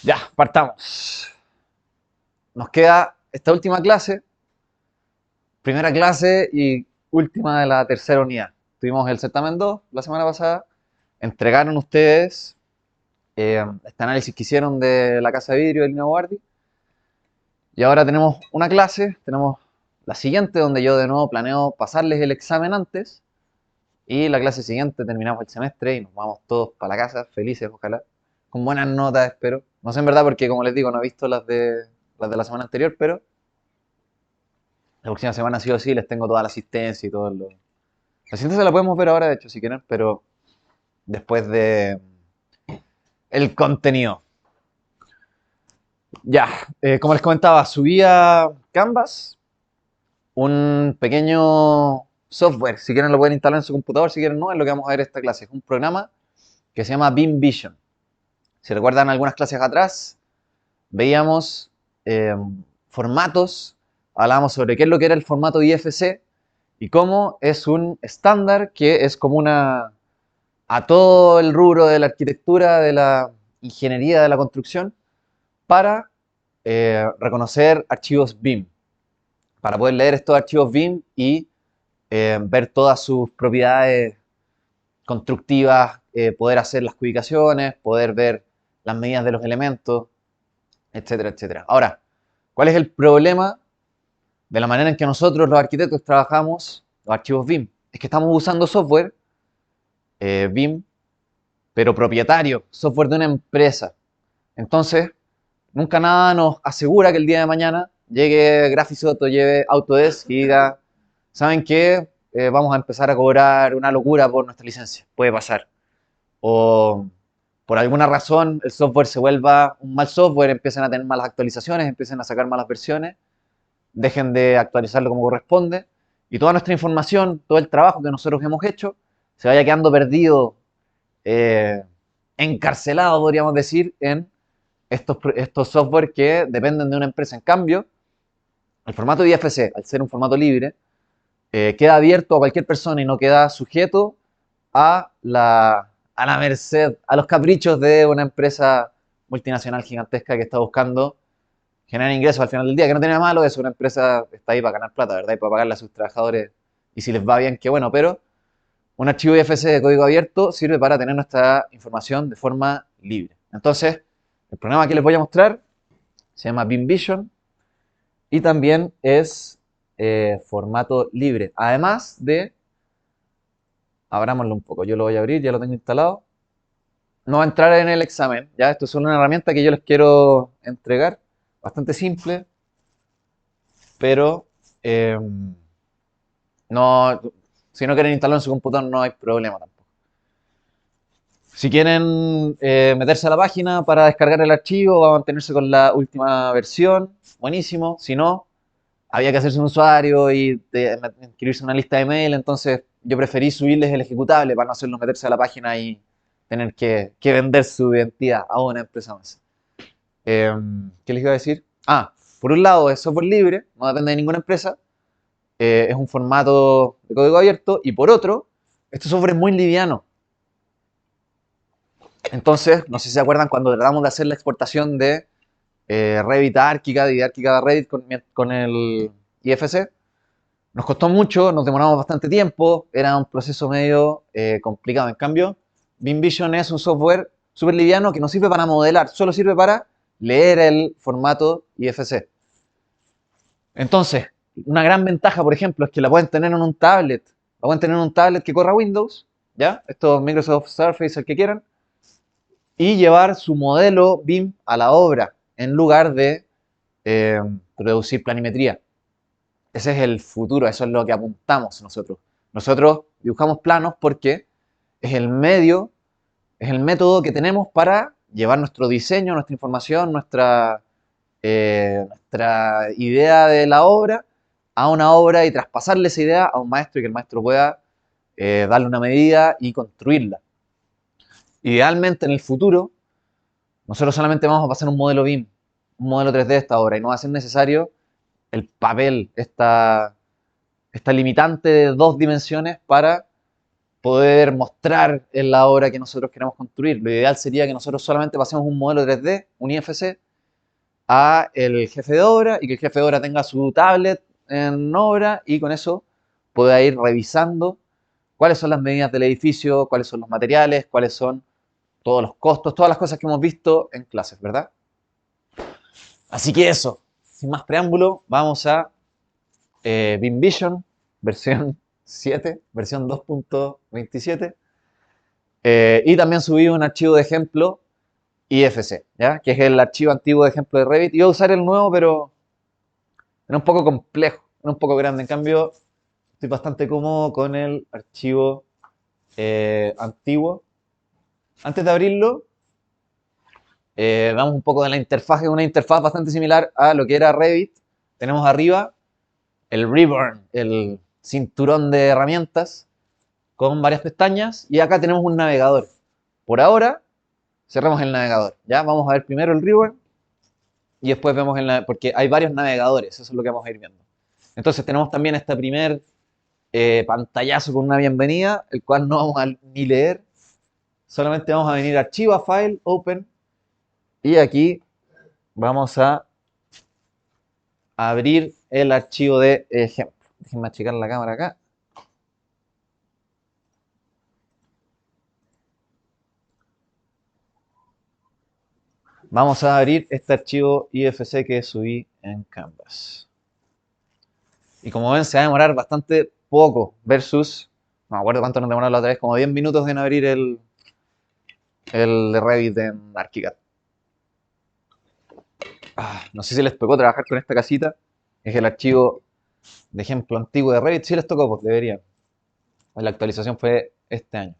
Ya, partamos. Nos queda esta última clase, primera clase y última de la tercera unidad. Tuvimos el certamen 2 la semana pasada. Entregaron ustedes este análisis que hicieron de la casa de vidrio del Guardi. Y ahora tenemos una clase, tenemos la siguiente, donde yo de nuevo planeo pasarles el examen antes. Y la clase siguiente terminamos el semestre y nos vamos todos para la casa, felices, ojalá. Con buenas notas, espero. No sé en verdad porque, como les digo, no he visto las de la semana anterior, pero la próxima semana sí o sí les tengo toda la asistencia y todo lo... La asistencia la podemos ver ahora, de hecho, si quieren, pero después de el contenido. Ya, como les comentaba, subí a Canvas un pequeño software. Si quieren lo pueden instalar en su computador, si quieren no, es lo que vamos a ver esta clase. Es un programa que se llama Beam Vision. Si recuerdan algunas clases atrás, veíamos eh, formatos, hablábamos sobre qué es lo que era el formato IFC y cómo es un estándar que es como una a todo el rubro de la arquitectura, de la ingeniería, de la construcción, para reconocer archivos BIM, para poder leer estos archivos BIM y ver todas sus propiedades constructivas, poder hacer las cubicaciones, poder ver las medidas de los elementos, etcétera, etcétera. Ahora, ¿cuál es el problema de la manera en que nosotros los arquitectos trabajamos los archivos BIM? Es que estamos usando software BIM, pero propietario, software de una empresa. Entonces, nunca nada nos asegura que el día de mañana llegue Graphisoft o lleve Autodesk y diga, ¿saben qué? Vamos a empezar a cobrar una locura por nuestra licencia. Puede pasar. O por alguna razón el software se vuelva un mal software, empiecen a tener malas actualizaciones, empiecen a sacar malas versiones, dejen de actualizarlo como corresponde y toda nuestra información, todo el trabajo que nosotros hemos hecho, se vaya quedando perdido, eh, encarcelado, podríamos decir, en estos software que dependen de una empresa. En cambio, el formato IFC, al ser un formato libre, queda abierto a cualquier persona y no queda sujeto a la merced, a los caprichos de una empresa multinacional gigantesca que está buscando generar ingresos al final del día, que no tiene nada malo, es una empresa que está ahí para ganar plata, ¿verdad? Y para pagarle a sus trabajadores. Y si les va bien, qué bueno, pero un archivo IFC de código abierto sirve para tener nuestra información de forma libre. Entonces, el programa que les voy a mostrar se llama BeamVision y también es formato libre. Además de, abrámoslo un poco, yo lo voy a abrir, ya lo tengo instalado. No va a entrar en el examen, ya esto es solo una herramienta que yo les quiero entregar, bastante simple, pero no, si no quieren instalarlo en su computador no hay problema tampoco. Si quieren meterse a la página para descargar el archivo, va a mantenerse con la última versión, buenísimo. Si no, había que hacerse un usuario y inscribirse en una lista de mail, entonces yo preferí subirles el ejecutable para no hacerlos meterse a la página y tener que vender su identidad a una empresa más. ¿Qué les iba a decir? Ah, por un lado es software libre, no depende de ninguna empresa, es un formato de código abierto, y por otro, este software es muy liviano. Entonces, no sé si se acuerdan cuando tratamos de hacer la exportación de Revit a ArchiCAD y de ArchiCAD a Revit con el IFC, nos costó mucho, nos demoramos bastante tiempo, era un proceso medio complicado. En cambio, BeamVision es un software súper liviano que no sirve para modelar, solo sirve para leer el formato IFC. Entonces, una gran ventaja, por ejemplo, es que la pueden tener en un tablet. La pueden tener en un tablet que corra Windows, ¿ya? Estos Microsoft Surface, el que quieran, y llevar su modelo BIM a la obra en lugar de eh, producir planimetría. Ese es el futuro, eso es lo que apuntamos nosotros. Nosotros dibujamos planos porque es el medio, es el método que tenemos para llevar nuestro diseño, nuestra información, nuestra idea de la obra a una obra y traspasarle esa idea a un maestro y que el maestro pueda darle una medida y construirla. Idealmente en el futuro, nosotros solamente vamos a pasar un modelo BIM, un modelo 3D de esta obra y no va a ser necesario el papel, esta limitante de dos dimensiones para poder mostrar en la obra que nosotros queremos construir. Lo ideal sería que nosotros solamente pasemos un modelo 3D, un IFC, a el jefe de obra y que el jefe de obra tenga su tablet en obra y con eso pueda ir revisando cuáles son las medidas del edificio, cuáles son los materiales, cuáles son todos los costos, todas las cosas que hemos visto en clases, ¿verdad? Así que eso, sin más preámbulo, vamos a BIM Vision, versión 7, versión 2.27. Y también subí un archivo de ejemplo IFC, ¿ya? Que es el archivo antiguo de ejemplo de Revit. Iba a usar el nuevo, pero era un poco complejo, era un poco grande. En cambio, estoy bastante cómodo con el archivo antiguo. Antes de abrirlo, veamos un poco de la interfaz. Es una interfaz bastante similar a lo que era Revit. Tenemos arriba el ribbon, el cinturón de herramientas con varias pestañas y acá tenemos un navegador. Por ahora, cerremos el navegador. Ya vamos a ver primero el ribbon y después vemos porque hay varios navegadores, eso es lo que vamos a ir viendo. Entonces tenemos también este primer pantallazo con una bienvenida, el cual no vamos a ni leer, solamente vamos a venir a archivo, a file, open, y aquí vamos a abrir el archivo de ejemplo. Déjenme achicar la cámara acá. Vamos a abrir este archivo IFC que subí en Canvas. Y como ven, se va a demorar bastante poco versus, no me acuerdo cuánto nos demoró la otra vez, como 10 minutos en abrir el de Revit en ArchiCAD. No sé si les tocó trabajar con esta casita. Es el archivo de ejemplo antiguo de Revit. Si les tocó, pues deberían. La actualización fue este año.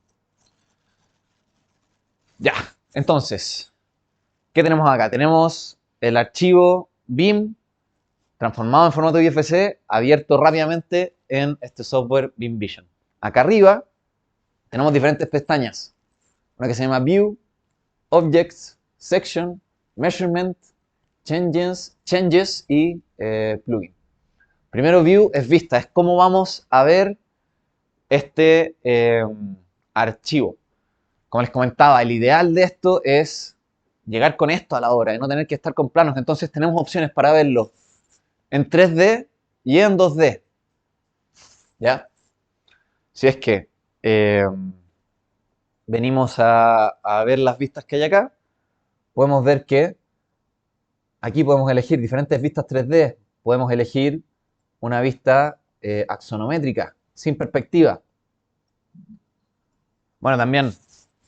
Ya, entonces, ¿qué tenemos acá? Tenemos el archivo BIM transformado en formato IFC, abierto rápidamente en este software BIM Vision. Acá arriba tenemos diferentes pestañas. Una que se llama View, Objects, Section, Measurement, Changes y Plugin. Primero View es vista, es cómo vamos a ver este archivo. Como les comentaba, el ideal de esto es llegar con esto a la obra y no tener que estar con planos. Entonces tenemos opciones para verlo en 3D y en 2D. ¿Ya? Si es que venimos a ver las vistas que hay acá, podemos ver que aquí podemos elegir diferentes vistas 3D. Podemos elegir una vista axonométrica, sin perspectiva. Bueno, también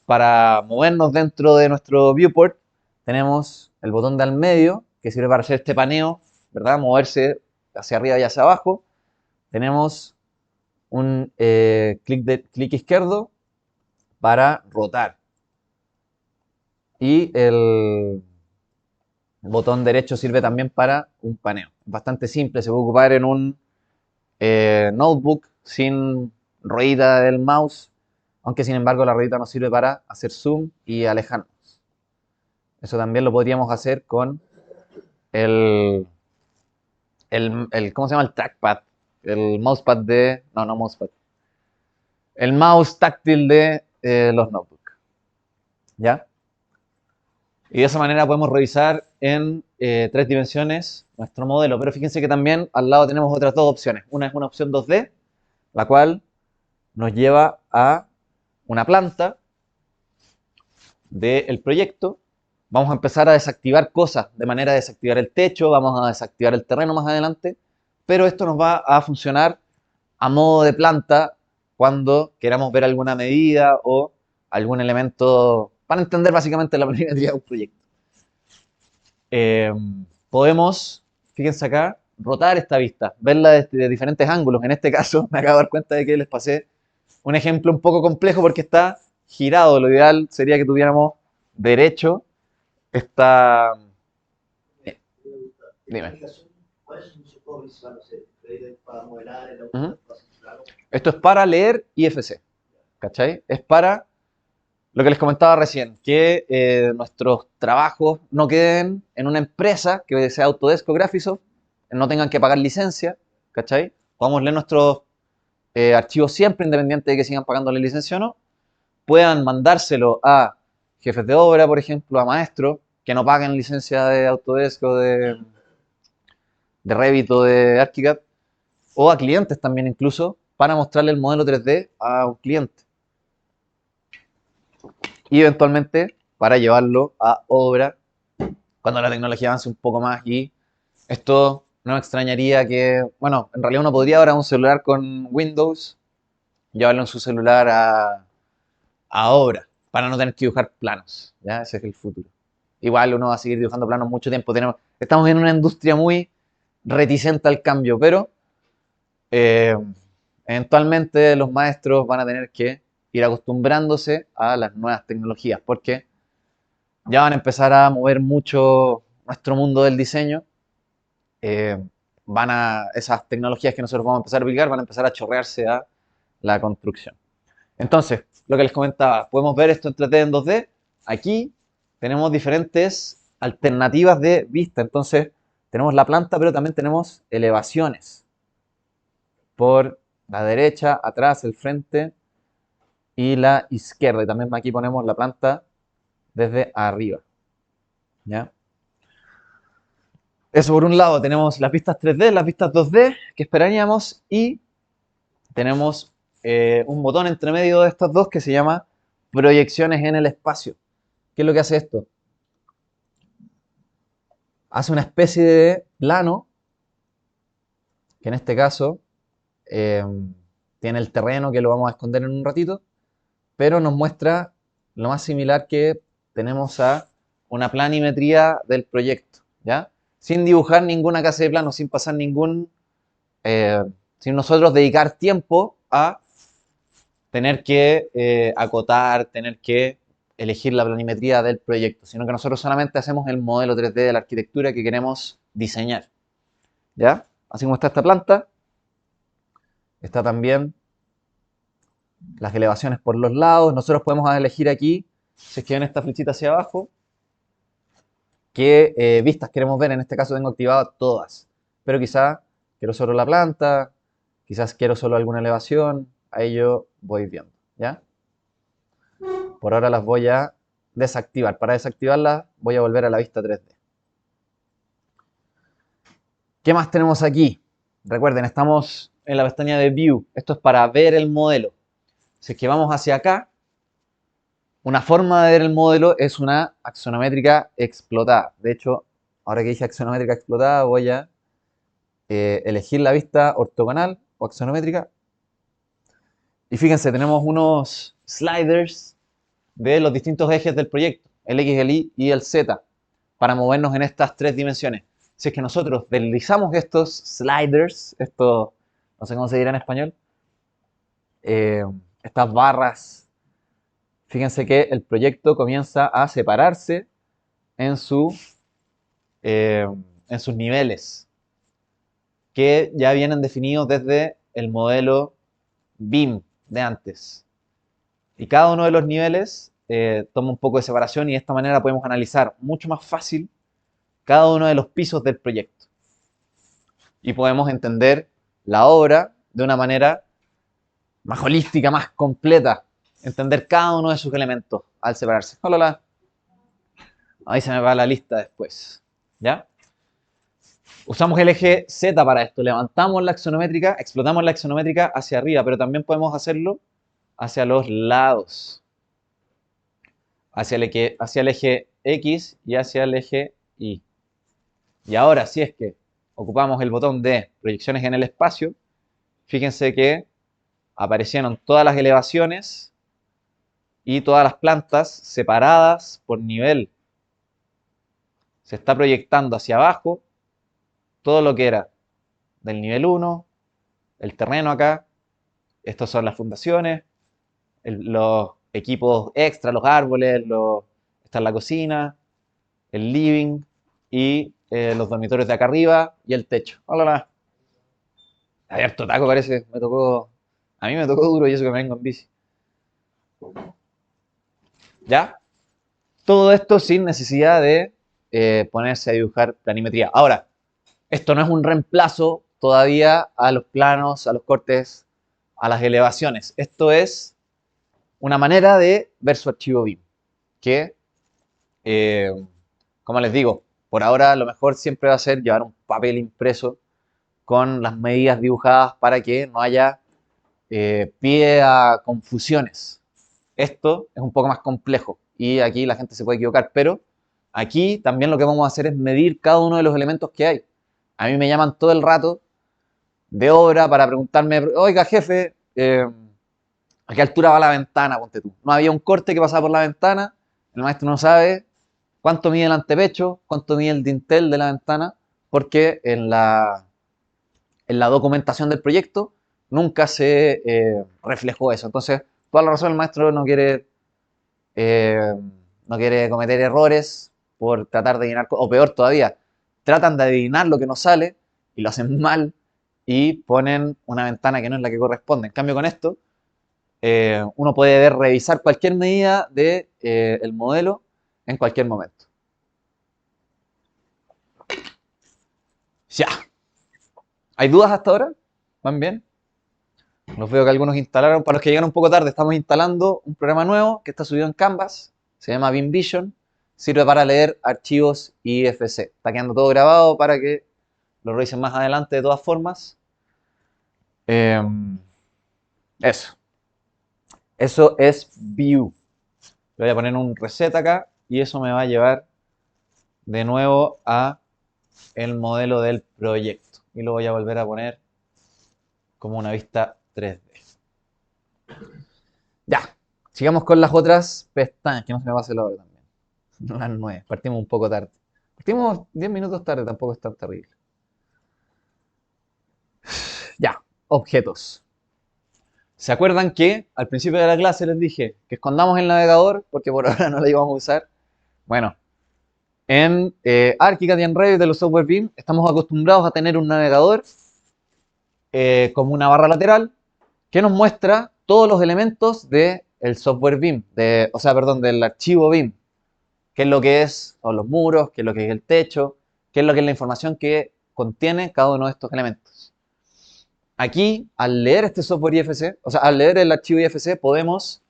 para movernos dentro de nuestro viewport tenemos el botón de al medio que sirve para hacer este paneo, ¿verdad? Moverse hacia arriba y hacia abajo. Tenemos un clic izquierdo para rotar. Y el botón derecho sirve también para un paneo. Bastante simple, se puede ocupar en un notebook sin ruedita del mouse, aunque sin embargo la ruedita nos sirve para hacer zoom y alejarnos. Eso también lo podríamos hacer con el ¿cómo se llama? El trackpad, el mousepad de, no mousepad, el mouse táctil de los notebooks, ¿ya? Y de esa manera podemos revisar en 3 dimensiones nuestro modelo. Pero fíjense que también al lado tenemos otras 2 opciones. Una es una opción 2D, la cual nos lleva a una planta del proyecto. Vamos a empezar a desactivar cosas, de manera de desactivar el techo, vamos a desactivar el terreno más adelante, pero esto nos va a funcionar a modo de planta cuando queramos ver alguna medida o algún elemento para entender básicamente la planimetría de un proyecto. Podemos, fíjense acá, rotar esta vista, verla desde diferentes ángulos. En este caso me acabo de dar cuenta de que les pasé un ejemplo un poco complejo porque está girado. Lo ideal sería que tuviéramos derecho esta... Dime. Ujú. Esto es para leer IFC, ¿cachai? Es para lo que les comentaba recién, que nuestros trabajos no queden en una empresa que sea Autodesk o Graphisoft, no tengan que pagar licencia, ¿cachai? Podamos leer nuestros archivos siempre, independiente de que sigan pagando la licencia o no, puedan mandárselo a jefes de obra, por ejemplo, a maestros que no paguen licencia de Autodesk o de Revit o de ArchiCAD, o a clientes también incluso, para mostrarle el modelo 3D a un cliente. Y eventualmente para llevarlo a obra cuando la tecnología avance un poco más. Y esto no me extrañaría que, bueno, en realidad uno podría ahora un celular con Windows llevarlo en su celular a obra para no tener que dibujar planos. ¿Ya? Ese es el futuro. Igual uno va a seguir dibujando planos mucho tiempo. Estamos en una industria muy reticente al cambio, pero eh, eventualmente los maestros van a tener que ir acostumbrándose a las nuevas tecnologías, porque ya van a empezar a mover mucho nuestro mundo del diseño. eh, Esas tecnologías que nosotros vamos a empezar a aplicar van a empezar a chorrearse a la construcción. Entonces, lo que les comentaba, podemos ver esto en 3D, en 2D. Aquí tenemos diferentes alternativas de vista. Entonces, tenemos la planta, pero también tenemos elevaciones por la derecha, atrás, el frente y la izquierda. Y también aquí ponemos la planta desde arriba. ¿Ya? Eso por un lado, tenemos las vistas 3D, las vistas 2D que esperaríamos y tenemos un botón entre medio de estas dos que se llama proyecciones en el espacio. ¿Qué es lo que hace esto? Hace una especie de plano, que en este caso eh, tiene el terreno que lo vamos a esconder en un ratito, pero nos muestra lo más similar que tenemos a una planimetría del proyecto, ¿ya? Sin dibujar ninguna clase de plano, sin pasar eh, sin nosotros dedicar tiempo a tener que acotar, tener que elegir la planimetría del proyecto, sino que nosotros solamente hacemos el modelo 3D de la arquitectura que queremos diseñar, ¿ya? Así como está esta planta, está también las elevaciones por los lados. Nosotros podemos elegir aquí, si es que ven esta flechita hacia abajo, qué vistas queremos ver. En este caso tengo activadas todas, pero quizá quiero solo la planta, quizás quiero solo alguna elevación, a ello voy viendo, ¿ya? Por ahora las voy a desactivar. Para desactivarlas voy a volver a la vista 3D. ¿Qué más tenemos aquí? Recuerden, estamos en la pestaña de View. Esto es para ver el modelo. Si es que vamos hacia acá, una forma de ver el modelo es una axonométrica explotada. De hecho, ahora que dije axonométrica explotada, voy a elegir la vista ortogonal o axonométrica. Y fíjense, tenemos unos sliders de los distintos ejes del proyecto, el X, el Y y el Z, para movernos en estas tres dimensiones. Si es que nosotros deslizamos estos sliders, esto no sé cómo se dirá en español, eh, estas barras, fíjense que el proyecto comienza a separarse en, su, eh, en sus niveles, que ya vienen definidos desde el modelo BIM de antes. Y cada uno de los niveles toma un poco de separación y de esta manera podemos analizar mucho más fácil cada uno de los pisos del proyecto. Y podemos entender la obra de una manera más holística, más completa. Entender cada uno de sus elementos al separarse. Hola, ahí se me va la lista después. ¿Ya? Usamos el eje Z para esto. Levantamos la axonométrica, explotamos la axonométrica hacia arriba, pero también podemos hacerlo hacia los lados. Hacia el eje X y hacia el eje Y. Y ahora, si es que ocupamos el botón de proyecciones en el espacio, fíjense que aparecieron todas las elevaciones y todas las plantas separadas por nivel. Se está proyectando hacia abajo todo lo que era del nivel 1, el terreno acá, estas son las fundaciones, los equipos extra, los árboles, está la cocina, el living y los dormitorios de acá arriba y el techo. Hola, hay harto taco parece, a mí me tocó duro y eso que me vengo en bici. ¿Ya? Todo esto sin necesidad de ponerse a dibujar planimetría. Ahora, esto no es un reemplazo todavía a los planos, a los cortes a las elevaciones. Esto es una manera de ver su archivo BIM, que, eh, como les digo, por ahora lo mejor siempre va a ser llevar un papel impreso con las medidas dibujadas para que no haya pie a confusiones. Esto es un poco más complejo y aquí la gente se puede equivocar, pero aquí también lo que vamos a hacer es medir cada uno de los elementos que hay. A mí me llaman todo el rato de obra para preguntarme, oiga jefe, ¿a qué altura va la ventana? Ponte tú. No había un corte que pasaba por la ventana, el maestro no sabe cuánto mide el antepecho, cuánto mide el dintel de la ventana, porque en la documentación del proyecto nunca se reflejó eso. Entonces, toda la razón el maestro eh, no quiere cometer errores por tratar de adivinar, o peor todavía, tratan de adivinar lo que no sale y lo hacen mal y ponen una ventana que no es la que corresponde. En cambio, con esto, uno puede revisar cualquier medida del el modelo en cualquier momento. Ya. ¿Hay dudas hasta ahora? ¿Van bien? Los veo que algunos instalaron. Para los que llegan un poco tarde, estamos instalando un programa nuevo que está subido en Canvas. Se llama BIM Vision. Sirve para leer archivos IFC. Está quedando todo grabado para que lo revisen más adelante de todas formas. Eh, eso. Eso es View. Le voy a poner un reset acá y eso me va a llevar de nuevo a el modelo del proyecto. Y lo voy a volver a poner como una vista 3D. Ya, sigamos con las otras pestañas, que no se me pase la hora también. Las 9, partimos un poco tarde. Partimos 10 minutos tarde, tampoco es tan terrible. Ya, objetos. ¿Se acuerdan que al principio de la clase les dije que escondamos el navegador porque por ahora no lo íbamos a usar? Bueno, en ArchiCAD y en Revit de los software BIM estamos acostumbrados a tener un navegador como una barra lateral que nos muestra todos los elementos del software BIM, o sea, perdón, del archivo BIM. Qué es lo que es, o los muros, qué es lo que es el techo, qué es lo que es la información que contiene cada uno de estos elementos. Aquí, al leer este software IFC, o sea, al leer el archivo IFC, podemos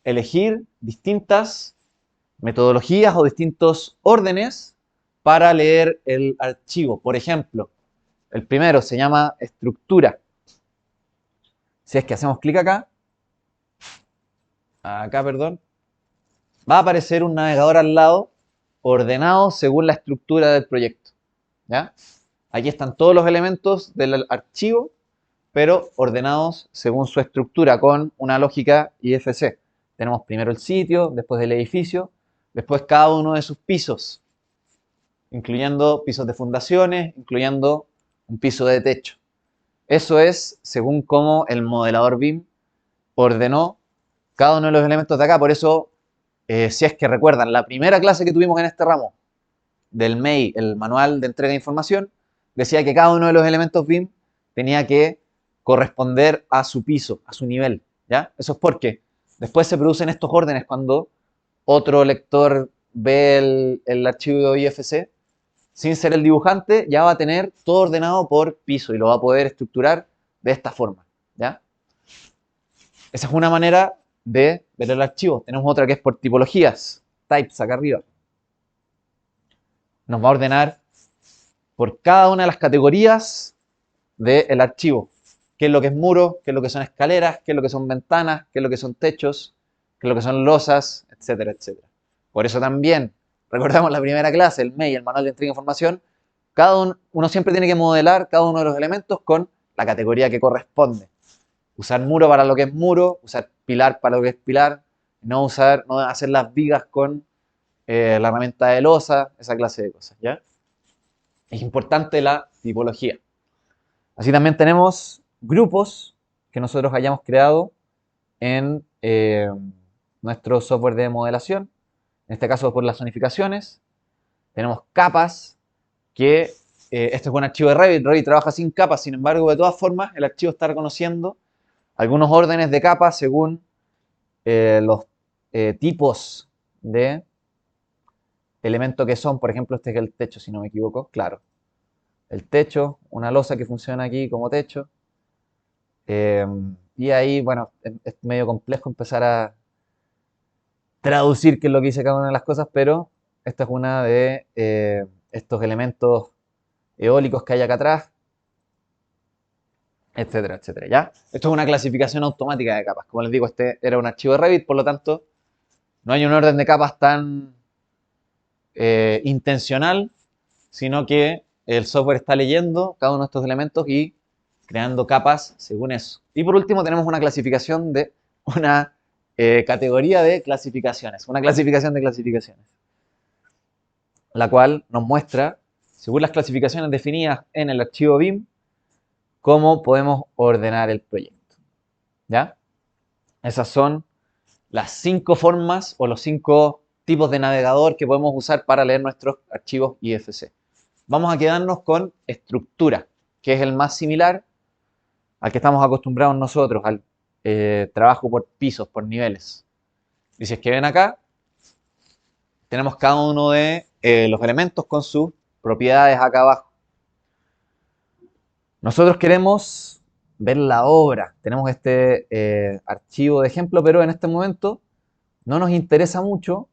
elegir distintas metodologías o distintos órdenes para leer el archivo. Por ejemplo, el primero se llama estructura. Si es que hacemos clic acá, perdón, va a aparecer un navegador al lado ordenado según la estructura del proyecto. ¿Ya? Aquí están todos los elementos del archivo, pero ordenados según su estructura con una lógica IFC. Tenemos primero el sitio, después el edificio, después cada uno de sus pisos, incluyendo pisos de fundaciones, incluyendo un piso de techo. Eso es según cómo el modelador BIM ordenó cada uno de los elementos de acá. Por eso, si es que recuerdan, la primera clase que tuvimos en este ramo del MEI, el manual de entrega de información, decía que cada uno de los elementos BIM tenía que corresponder a su piso, a su nivel. ¿Ya? Eso es porque después se producen estos órdenes cuando otro lector ve el archivo IFC, sin ser el dibujante, ya va a tener todo ordenado por piso y lo va a poder estructurar de esta forma. ¿Ya? Esa es una manera de ver el archivo. Tenemos otra que es por tipologías, types acá arriba. Nos va a ordenar por cada una de las categorías del archivo. ¿Qué es lo que es muro? ¿Qué es lo que son escaleras? ¿Qué es lo que son ventanas? ¿Qué es lo que son techos? ¿Qué es lo que son losas? Etcétera, etcétera. Por eso también, recordamos la primera clase, el MEI, el manual de entrega de información, uno siempre tiene que modelar cada uno de los elementos con la categoría que corresponde. Usar muro para lo que es muro, usar pilar para lo que es pilar, no hacer las vigas con la herramienta de losa, esa clase de cosas, ¿ya? Es importante la tipología. Así también tenemos grupos que nosotros hayamos creado en nuestro software de modelación, en este caso por las zonificaciones. Tenemos capas, que este es un archivo de Revit. Revit trabaja sin capas, sin embargo, de todas formas, el archivo está reconociendo algunos órdenes de capas según los tipos de elemento que son. Por ejemplo, este es el techo, si no me equivoco. Claro, el techo, una losa que funciona aquí como techo. Y ahí, bueno, es medio complejo empezar a traducir qué es lo que dice cada una de las cosas, pero esta es una de estos elementos eólicos que hay acá atrás, etcétera, etcétera. ¿Ya? Esto es una clasificación automática de capas. Como les digo, este era un archivo de Revit, por lo tanto, no hay un orden de capas tan intencional, sino que el software está leyendo cada uno de estos elementos y creando capas según eso. Y por último tenemos una clasificación de una categoría de clasificaciones, una clasificación de clasificaciones, la cual nos muestra, según las clasificaciones definidas en el archivo BIM, cómo podemos ordenar el proyecto. ¿Ya? Esas son las 5 formas o los 5 tipos de navegador que podemos usar para leer nuestros archivos IFC. Vamos a quedarnos con estructura, que es el más similar al que estamos acostumbrados nosotros, al trabajo por pisos, por niveles. Y si es que ven acá, tenemos cada uno de los elementos con sus propiedades acá abajo. Nosotros queremos ver la obra. Tenemos este archivo de ejemplo, pero en este momento no nos interesa mucho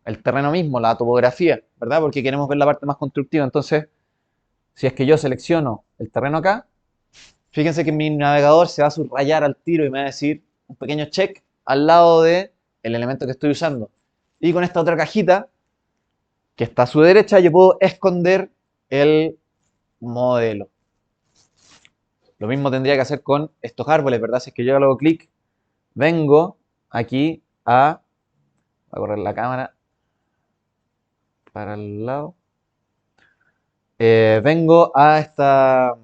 el terreno mismo, la topografía, ¿verdad? Porque queremos ver la parte más constructiva. Entonces, si es que yo selecciono el terreno acá, fíjense que mi navegador se va a subrayar al tiro y me va a decir un pequeño check al lado de el elemento que estoy usando. Y con esta otra cajita, que está a su derecha, yo puedo esconder el modelo. Lo mismo tendría que hacer con estos árboles, ¿verdad? Si es que yo hago clic, vengo aquí a correr la cámara para el lado. Vengo a esta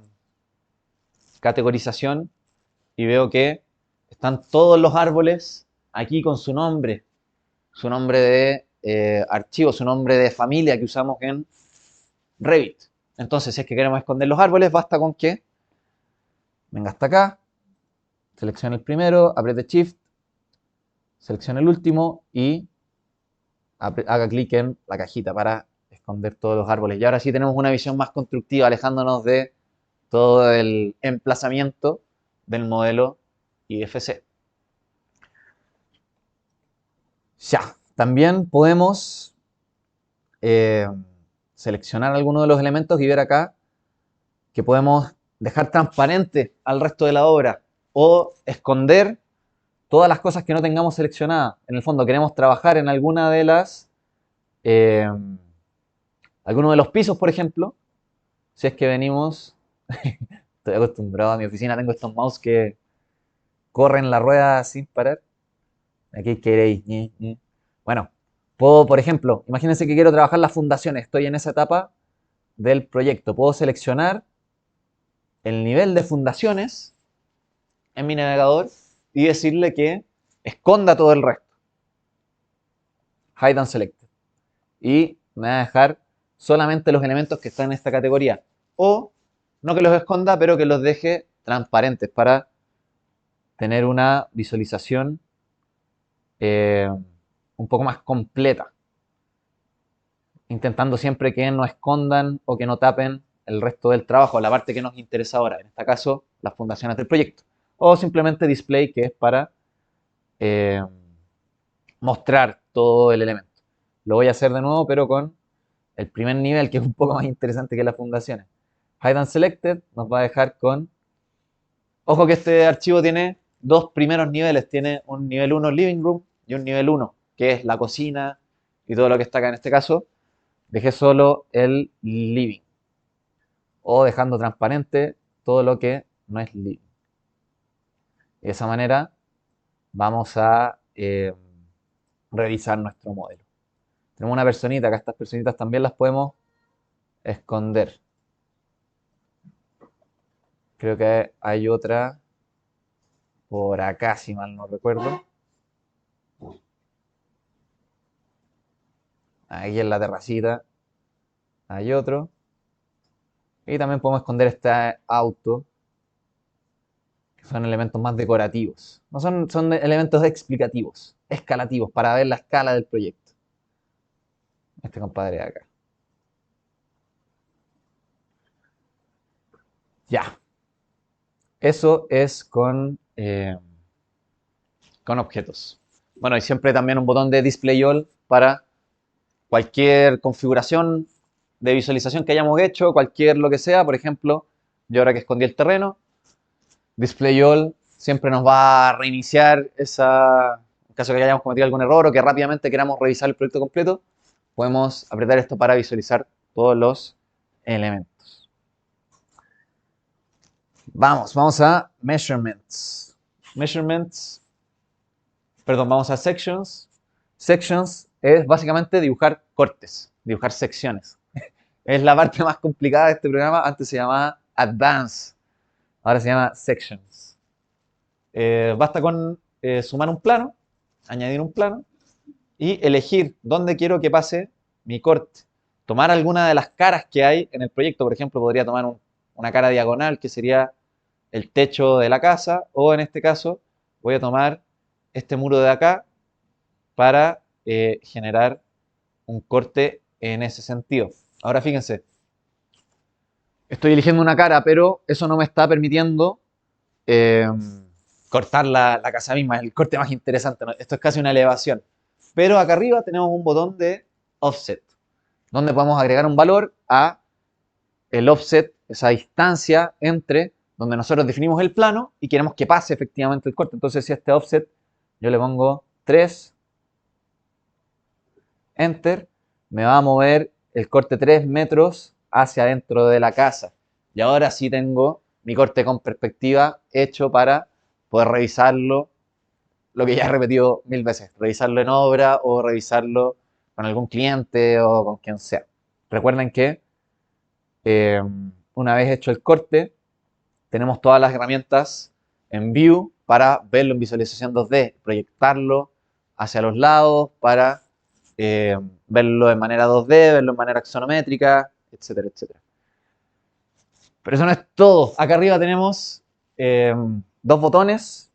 categorización y veo que están todos los árboles aquí con su nombre de archivo, su nombre de familia que usamos en Revit. Entonces, si es que queremos esconder los árboles, basta con que venga hasta acá, seleccione el primero, apriete Shift, seleccione el último y haga clic en la cajita para esconder todos los árboles. Y ahora sí tenemos una visión más constructiva, alejándonos de todo el emplazamiento del modelo IFC. Ya, también podemos eh, seleccionar alguno de los elementos y ver acá que podemos dejar transparente al resto de la obra o esconder todas las cosas que no tengamos seleccionadas. En el fondo queremos trabajar en alguna de eh, alguno de los pisos, por ejemplo. Si es que venimos, estoy acostumbrado a mi oficina, tengo estos mouse que corren la rueda sin parar. Aquí queréis. Bueno, puedo, por ejemplo, imagínense que quiero trabajar las fundaciones, estoy en esa etapa del proyecto. Puedo seleccionar el nivel de fundaciones en mi navegador y decirle que esconda todo el resto. Hide and select. Y me va a dejar solamente los elementos que están en esta categoría. O no que los esconda, pero que los deje transparentes para tener una visualización eh, un poco más completa. Intentando siempre que no escondan o que no tapen el resto del trabajo, la parte que nos interesa ahora, en este caso las fundaciones del proyecto. O simplemente display, que es para eh, mostrar todo el elemento. Lo voy a hacer de nuevo, pero con el primer nivel, que es un poco más interesante que las fundaciones. Hide and Selected nos va a dejar con... Ojo que este archivo tiene dos primeros niveles. Tiene un nivel 1 Living Room y un nivel 1, que es la cocina y todo lo que está acá en este caso. Dejé solo el Living. O dejando transparente todo lo que no es Living. De esa manera vamos a revisar nuestro modelo. Tenemos una personita, acá estas personitas también las podemos esconder. Creo que hay otra por acá, si mal no recuerdo. Aquí en la terracita hay otro. Y también podemos esconder este auto, que son elementos más decorativos. No son elementos explicativos, escalativos, para ver la escala del proyecto. Este compadre de acá. Ya. Eso es con eh, con objetos. Bueno, y siempre también un botón de Display All para cualquier configuración de visualización que hayamos hecho, cualquier lo que sea. Por ejemplo, yo ahora que escondí el terreno, Display All siempre nos va a reiniciar esa, en caso de que hayamos cometido algún error o que rápidamente queramos revisar el proyecto completo, podemos apretar esto para visualizar todos los elementos. Vamos a Measurements. Measurements, perdón, vamos a Sections. Sections es básicamente dibujar cortes, dibujar secciones. Es la parte más complicada de este programa. Antes se llamaba Advanced, ahora se llama Sections. Basta con sumar un plano, añadir un plano y elegir dónde quiero que pase mi corte. Tomar alguna de las caras que hay en el proyecto. Por ejemplo, podría tomar una cara diagonal que sería el techo de la casa, o en este caso voy a tomar este muro de acá para generar un corte en ese sentido. Ahora fíjense, estoy eligiendo una cara, pero eso no me está permitiendo eh, cortar la casa misma, es el corte más interesante, ¿no? Esto es casi una elevación. Pero acá arriba tenemos un botón de offset, donde podemos agregar un valor a el offset, esa distancia entre donde nosotros definimos el plano y queremos que pase efectivamente el corte. Entonces, si a este offset yo le pongo 3, enter, me va a mover el corte 3 metros hacia adentro de la casa. Y ahora sí tengo mi corte con perspectiva hecho para poder revisarlo, lo que ya he repetido 1000 veces, revisarlo en obra o revisarlo con algún cliente o con quien sea. Recuerden que eh, una vez hecho el corte, tenemos todas las herramientas en View para verlo en visualización 2D, proyectarlo hacia los lados para eh, verlo de manera 2D, verlo de manera axonométrica, etcétera, etcétera. Pero eso no es todo. Acá arriba tenemos dos botones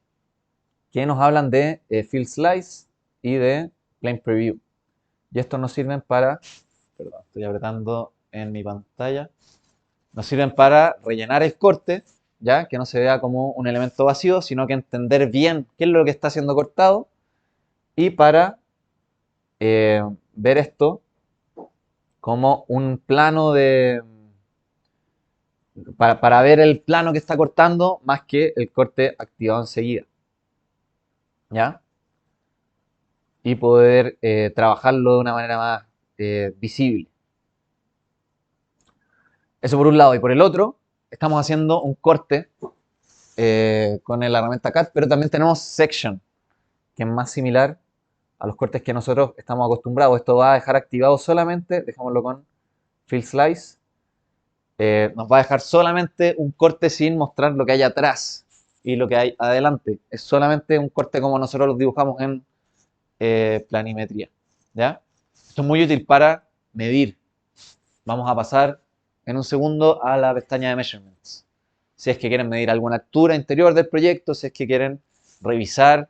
que nos hablan de Field Slice y de Plane Preview. Y estos nos sirven para, perdón, estoy apretando en mi pantalla, nos sirven para rellenar el corte, ya que no se vea como un elemento vacío, sino que entender bien qué es lo que está siendo cortado, y para ver esto como un plano de, para ver el plano que está cortando más que el corte activado enseguida, ¿ya? Y poder trabajarlo de una manera más visible. Eso por un lado. Y por el otro, estamos haciendo un corte con la herramienta CAD, pero también tenemos Section, que es más similar a los cortes que nosotros estamos acostumbrados. Esto va a dejar activado solamente, dejémoslo con Field Slice, nos va a dejar solamente un corte sin mostrar lo que hay atrás y lo que hay adelante. Es solamente un corte como nosotros los dibujamos en planimetría, ¿ya? Esto es muy útil para medir. Vamos a pasar en un segundo a la pestaña de Measurements. Si es que quieren medir alguna altura interior del proyecto, si es que quieren revisar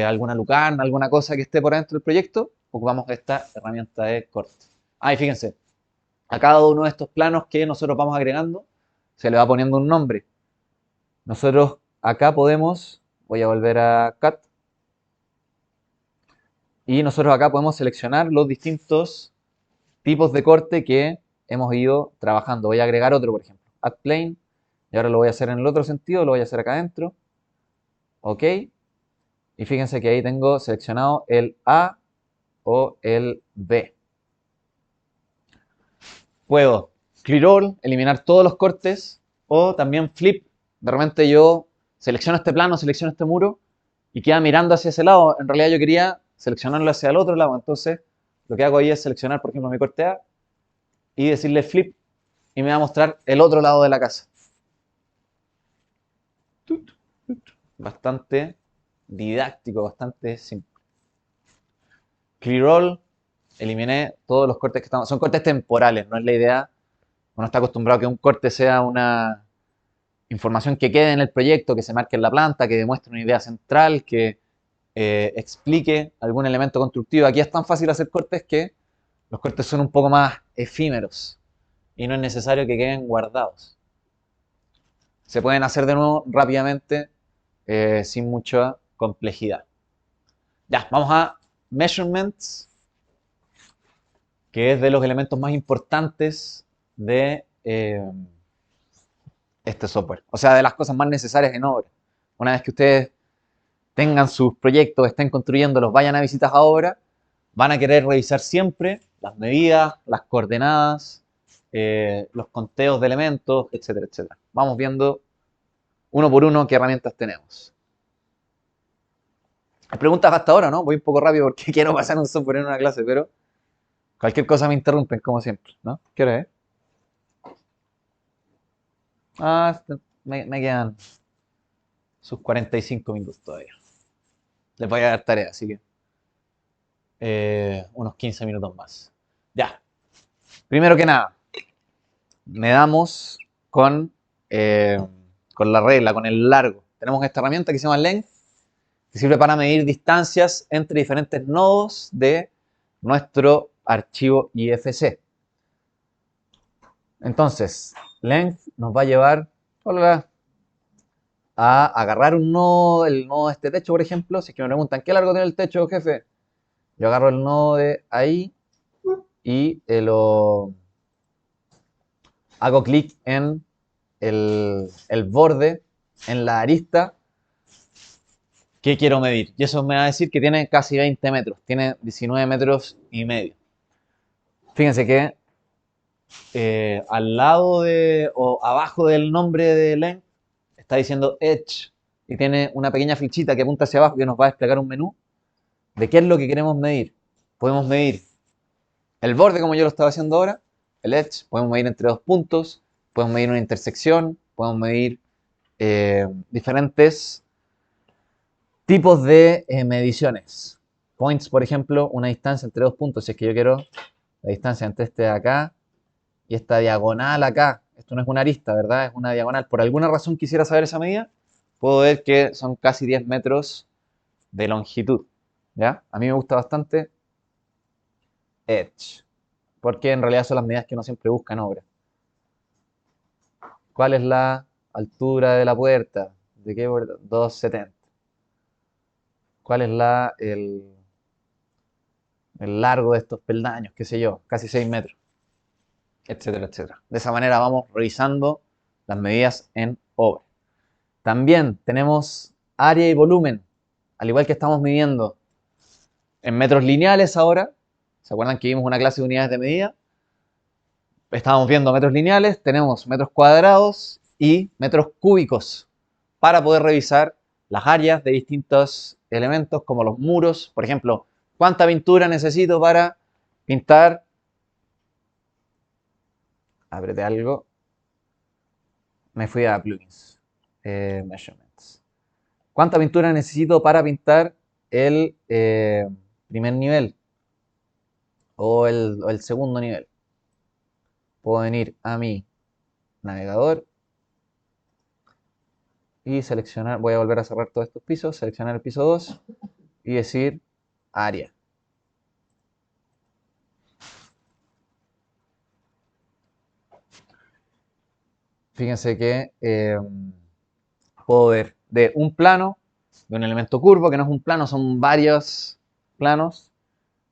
alguna lucarna, alguna cosa que esté por dentro del proyecto, ocupamos esta herramienta de corte. Ah, y fíjense, a cada uno de estos planos que nosotros vamos agregando, se le va poniendo un nombre. Nosotros acá podemos, voy a volver a Cut, y nosotros acá podemos seleccionar los distintos tipos de corte que hemos ido trabajando. Voy a agregar otro, por ejemplo, Add Plane, y ahora lo voy a hacer en el otro sentido, lo voy a hacer acá adentro. Ok, y fíjense que ahí tengo seleccionado el A o el B. Puedo Clear All, eliminar todos los cortes, o también Flip. De repente yo selecciono este plano, selecciono este muro y queda mirando hacia ese lado. En realidad yo quería seleccionarlo hacia el otro lado. Entonces lo que hago ahí es seleccionar, por ejemplo, mi corte A y decirle Flip y me va a mostrar el otro lado de la casa. Bastante didáctico, bastante simple. Clear All, eliminé todos los cortes que estamos. Son cortes temporales, no es la idea. Uno está acostumbrado a que un corte sea una información que quede en el proyecto, que se marque en la planta, que demuestre una idea central, que explique algún elemento constructivo. Aquí es tan fácil hacer cortes que los cortes son un poco más efímeros y no es necesario que queden guardados. Se pueden hacer de nuevo rápidamente sin mucha complejidad. Ya, vamos a Measurements, que es de los elementos más importantes de este software. O sea, de las cosas más necesarias en obra. Una vez que ustedes tengan sus proyectos, estén construyéndolos, vayan a visitas a obra, van a querer revisar siempre las medidas, las coordenadas, los conteos de elementos, etcétera, etcétera. Vamos viendo uno por uno qué herramientas tenemos. Hay preguntas hasta ahora, ¿no? Voy un poco rápido porque quiero pasar un software en una clase, pero cualquier cosa me interrumpen, como siempre, ¿no? ¿Qué hora es? Ah, me quedan sus 45 minutos todavía. Les voy a dar tarea, así que unos 15 minutos más. Ya. Primero que nada, me damos eh, con la regla, con el largo. Tenemos esta herramienta que se llama Length, que sirve para medir distancias entre diferentes nodos de nuestro archivo IFC. Entonces, Length nos va a llevar a agarrar un nodo, el nodo de este techo, por ejemplo. Si es que me preguntan, ¿qué largo tiene el techo, jefe? Yo agarro el nodo de ahí y hago clic en el borde, en la arista que quiero medir. Y eso me va a decir que tiene casi 20 metros, tiene 19 metros y medio. Fíjense que al lado o abajo del nombre de length está diciendo edge y tiene una pequeña flechita que apunta hacia abajo que nos va a desplegar un menú de qué es lo que queremos medir. Podemos medir el borde como yo lo estaba haciendo ahora, el edge, podemos medir entre dos puntos, podemos medir una intersección, podemos medir diferentes tipos de mediciones. Points, por ejemplo, una distancia entre dos puntos. Si es que yo quiero la distancia entre este de acá y esta diagonal acá. Esto no es una arista, ¿verdad? Es una diagonal. Por alguna razón quisiera saber esa medida. Puedo ver que son casi 10 metros de longitud. ¿Ya? A mí me gusta bastante edge, porque en realidad son las medidas que uno siempre busca en obra. ¿Cuál es la altura de la puerta? ¿De qué puerta? 2,70. ¿Cuál es el largo de estos peldaños? ¿Qué sé yo? Casi 6 metros, etcétera, etcétera. De esa manera vamos revisando las medidas en obra. También tenemos área y volumen, al igual que estamos midiendo en metros lineales ahora. ¿Se acuerdan que vimos una clase de unidades de medida? Estábamos viendo metros lineales, tenemos metros cuadrados y metros cúbicos para poder revisar las áreas de distintos elementos como los muros. Por ejemplo, ¿cuánta pintura necesito para pintar? Apreté algo. Me fui a plugins. Measurements. ¿Cuánta pintura necesito para pintar el primer nivel? O el segundo nivel. Puedo venir a mi navegador y seleccionar, voy a volver a cerrar todos estos pisos, seleccionar el piso 2 y decir área. Fíjense que puedo ver de un plano, de un elemento curvo, que no es un plano, son varios planos.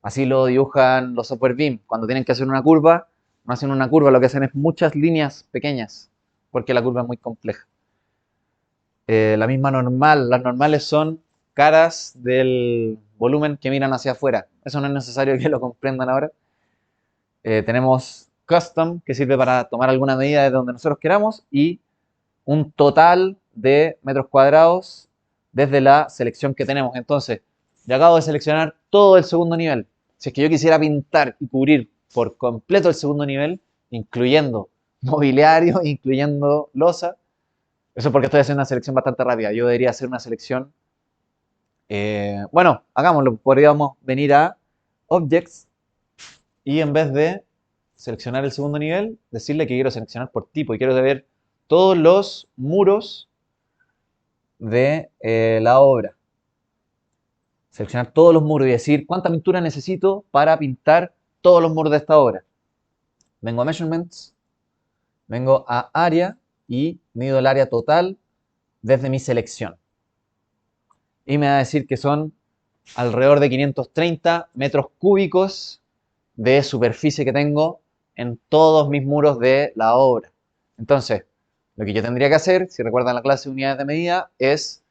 Así lo dibujan los software BIM. Cuando tienen que hacer una curva, no hacen una curva, lo que hacen es muchas líneas pequeñas, porque la curva es muy compleja. La misma normal, las normales son caras del volumen que miran hacia afuera. Eso no es necesario que lo comprendan ahora. Tenemos custom, que sirve para tomar alguna medida de donde nosotros queramos, y un total de metros cuadrados desde la selección que tenemos. Entonces, yo acabo de seleccionar todo el segundo nivel. Si es que yo quisiera pintar y cubrir por completo el segundo nivel, incluyendo mobiliario, incluyendo losa, eso es porque estoy haciendo una selección bastante rápida. Yo debería hacer una selección. Bueno, hagámoslo. Podríamos venir a Objects y en vez de seleccionar el segundo nivel, decirle que quiero seleccionar por tipo y quiero ver todos los muros de la obra. Seleccionar todos los muros y decir cuánta pintura necesito para pintar todos los muros de esta obra. Vengo a Measurements, vengo a Área y mido el área total desde mi selección. y me va a decir que son alrededor de 530 metros cúbicos de superficie que tengo en todos mis muros de la obra. Entonces, lo que yo tendría que hacer, si recuerdan la clase de unidades de medida, es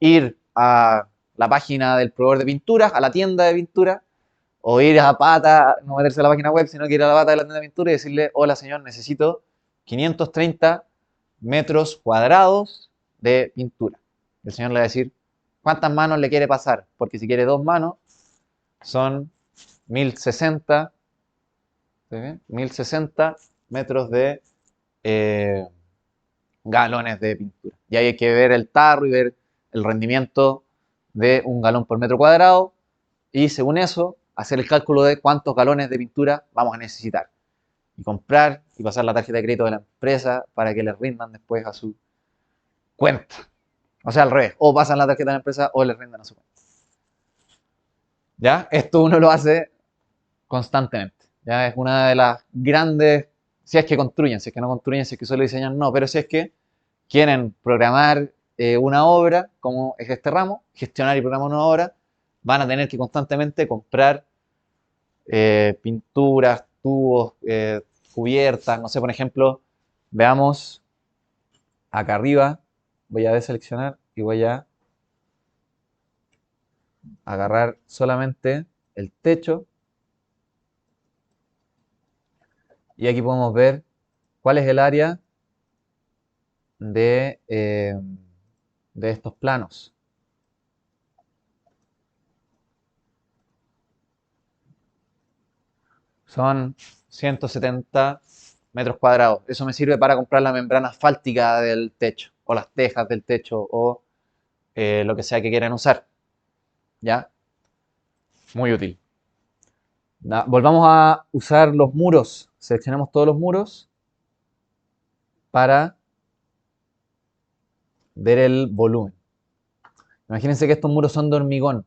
ir a la página del proveedor de pinturas, a la tienda de pintura, o ir a pata, no meterse a la página web, sino que ir a la pata de la tienda de pintura y decirle, hola señor, necesito 530 metros cuadrados de pintura. El señor le va a decir, ¿cuántas manos le quiere pasar? Porque si quiere 2 manos, son 1060, ¿sí bien? 1060 metros de eh, galones de pintura. Y ahí hay que ver el tarro y ver el rendimiento de un galón por metro cuadrado y según eso hacer el cálculo de cuántos galones de pintura vamos a necesitar y comprar y pasar la tarjeta de crédito de la empresa para que les rindan después a su cuenta. O sea, al revés, o pasan la tarjeta de la empresa o les rindan a su cuenta. ¿Ya? Esto uno lo hace constantemente. ¿Ya? Es una de las grandes, si es que construyen, si es que no construyen, si es que solo diseñan, no, pero si es que quieren programar una obra, como es este ramo, gestionar y programar una obra, van a tener que constantemente comprar pinturas, tubos, cubiertas, no sé, por ejemplo, veamos acá arriba, voy a deseleccionar y voy a agarrar solamente el techo y aquí podemos ver cuál es el área de estos planos. Son 170 metros cuadrados. Eso me sirve para comprar la membrana asfáltica del techo, o las tejas del techo, o lo que sea que quieran usar. ¿Ya? Muy útil. Volvamos a usar los muros. Seleccionamos todos los muros para ver el volumen. Imagínense que estos muros son de hormigón.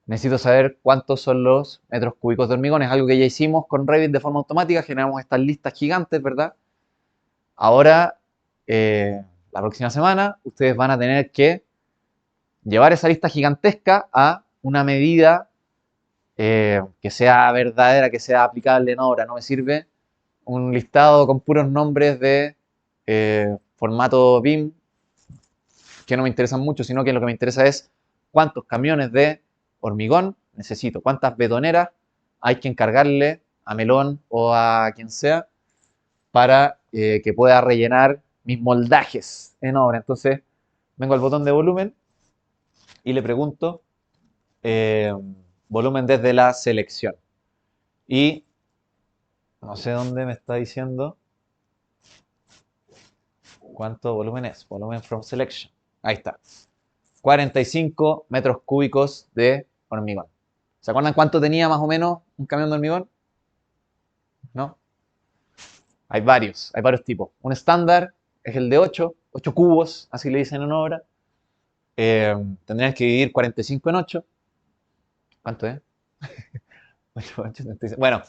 Necesito saber cuántos son los metros cúbicos de hormigón. Es algo que ya hicimos con Revit de forma automática. Generamos estas listas gigantes, ¿verdad? Ahora, la próxima semana, ustedes van a tener que llevar esa lista gigantesca a una medida que sea verdadera, que sea aplicable en obra. No me sirve un listado con puros nombres de formato BIM que no me interesan mucho, sino que lo que me interesa es cuántos camiones de hormigón necesito, cuántas betoneras hay que encargarle a Melón o a quien sea para que pueda rellenar mis moldajes en obra. Entonces, vengo al botón de volumen y le pregunto eh, volumen desde la selección. Y no sé dónde me está diciendo cuánto volumen es. Volumen from selection. Ahí está. 45 metros cúbicos de hormigón. ¿Se acuerdan cuánto tenía más o menos un camión de hormigón? ¿No? Hay varios tipos. Un estándar es el de 8 cubos, así le dicen en obra. Tendrían que dividir 45 en 8. ¿Cuánto es? 8, 36. Bueno,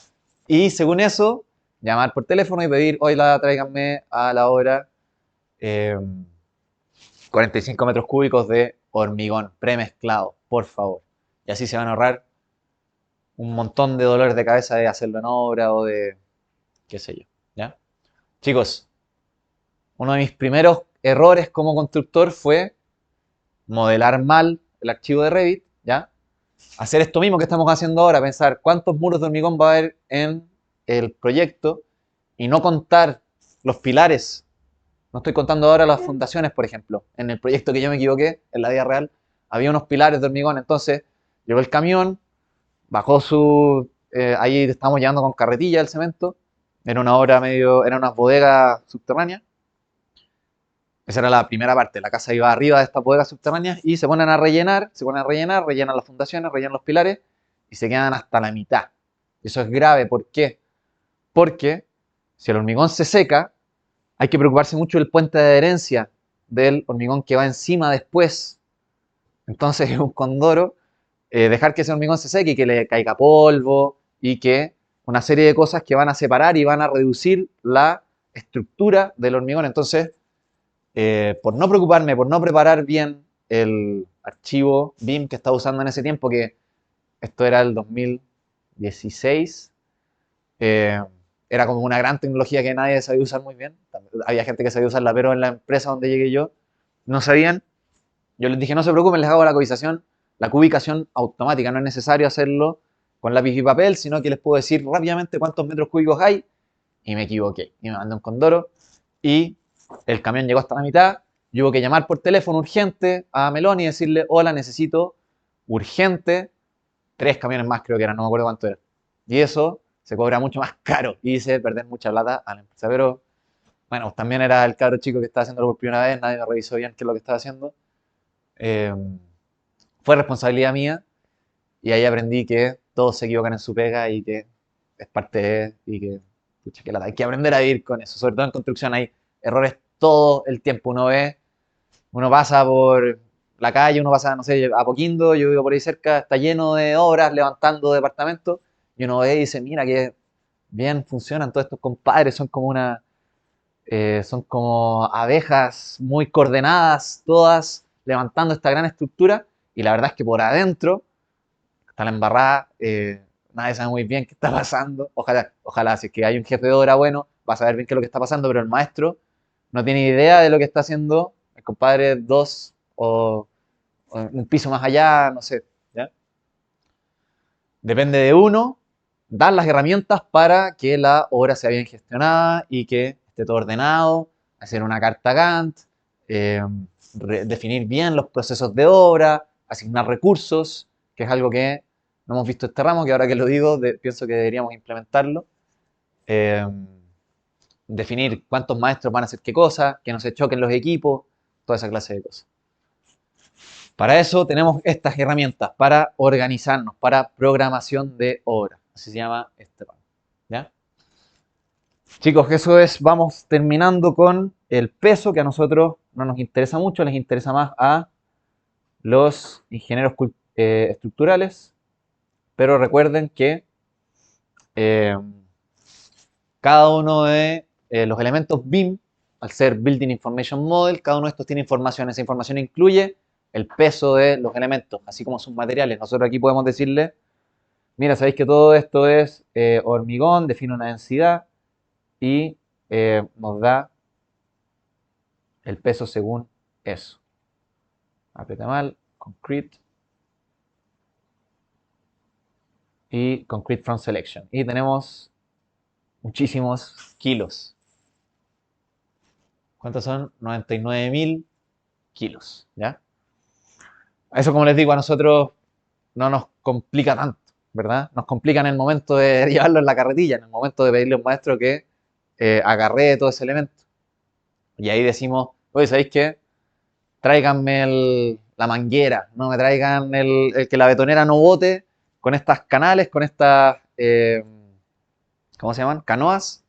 y según eso, llamar por teléfono y pedir, oiga, tráiganme a la obra 45 metros cúbicos de hormigón premezclado, por favor. Y así se van a ahorrar un montón de dolores de cabeza de hacerlo en obra o de qué sé yo. ¿Ya? Chicos, uno de mis primeros errores como constructor fue modelar mal el archivo de Revit, ¿ya? Hacer esto mismo que estamos haciendo ahora, pensar cuántos muros de hormigón va a haber en el proyecto y no contar los pilares. No estoy contando ahora las fundaciones, por ejemplo. En el proyecto que yo me equivoqué, en la vida real, había unos pilares de hormigón. Entonces, llegó el camión, bajó su... ahí estábamos llevando con carretilla el cemento. Era una obra medio... Era una bodega subterránea. Esa era la primera parte. La casa iba arriba de estas bodegas subterráneas y se ponen a rellenar, rellenan las fundaciones, rellenan los pilares y se quedan hasta la mitad. Y eso es grave. ¿Por qué? Porque si el hormigón se seca, hay que preocuparse mucho del puente de adherencia del hormigón que va encima después. Entonces es un condoro dejar que ese hormigón se seque y que le caiga polvo y que una serie de cosas que van a separar y van a reducir la estructura del hormigón. Entonces, por no preocuparme, por no preparar bien el archivo BIM que estaba usando en ese tiempo, que esto era el 2016. eh, Era como una gran tecnología que nadie sabía usar muy bien. Había gente que sabía usarla, pero en la empresa donde llegué yo no sabían. Yo les dije, no se preocupen, les hago la cubicación automática. No es necesario hacerlo con lápiz y papel, sino que les puedo decir rápidamente cuántos metros cúbicos hay. Y me equivoqué. Y me mandé un Condoro. Y el camión llegó hasta la mitad. Yo hubo que llamar por teléfono urgente a Meloni y decirle, hola, necesito urgente 3 camiones más, creo que eran, no me acuerdo cuánto era. Y eso se cobra mucho más caro y hice perder mucha plata a la empresa. Pero bueno, también era el cabro chico que estaba haciéndolo por primera vez, nadie me revisó bien qué es lo que estaba haciendo. Eh, Fue responsabilidad mía y ahí aprendí que todos se equivocan en su pega y que es parte de, y que, pucha, que lata. Hay que aprender a vivir con eso. Sobre todo en construcción hay errores todo el tiempo. Uno pasa por la calle, uno pasa, no sé, a Poquindo, yo vivo por ahí cerca, está lleno de obras levantando departamentos y uno ve y dice, mira que bien funcionan todos estos compadres, son como abejas muy coordenadas, todas levantando esta gran estructura y la verdad es que por adentro está la embarrada, nadie sabe muy bien qué está pasando. Ojalá, si es que hay un jefe de obra bueno, va a saber bien qué es lo que está pasando, pero el maestro no tiene idea de lo que está haciendo el compadre dos o un piso más allá, no sé. ¿Ya? Depende de uno dar las herramientas para que la obra sea bien gestionada y que esté todo ordenado, hacer una carta Gantt, eh, definir bien los procesos de obra, asignar recursos, que es algo que no hemos visto este ramo, que ahora que lo digo, pienso que deberíamos implementarlo. Eh, Definir cuántos maestros van a hacer qué cosa, que no se choquen los equipos, toda esa clase de cosas. Para eso tenemos estas herramientas, para organizarnos, para programación de obra. Así se llama este ramo. ¿Ya? Chicos, eso es, vamos terminando con el peso, que a nosotros no nos interesa mucho, les interesa más a los ingenieros estructurales, pero recuerden que eh, cada uno de los elementos BIM, al ser Building Information Model, cada uno de estos tiene información. Esa información incluye el peso de los elementos, así como sus materiales. Nosotros aquí podemos decirle, mira, sabéis que todo esto es hormigón, define una densidad y nos da el peso según eso. Aprieta mal, concrete y concrete from selection. Y tenemos muchísimos kilos. ¿Cuántos son? 99.000 kilos. ¿Ya? Eso, como les digo, a nosotros no nos complica tanto, ¿verdad? Nos complica en el momento de llevarlo en la carretilla, en el momento de pedirle a un maestro que agarree todo ese elemento. Y ahí decimos, oye, ¿sabéis qué? Tráiganme la manguera, no me traigan el que la betonera no bote con estas canales, con estas, ¿cómo se llaman? Canoas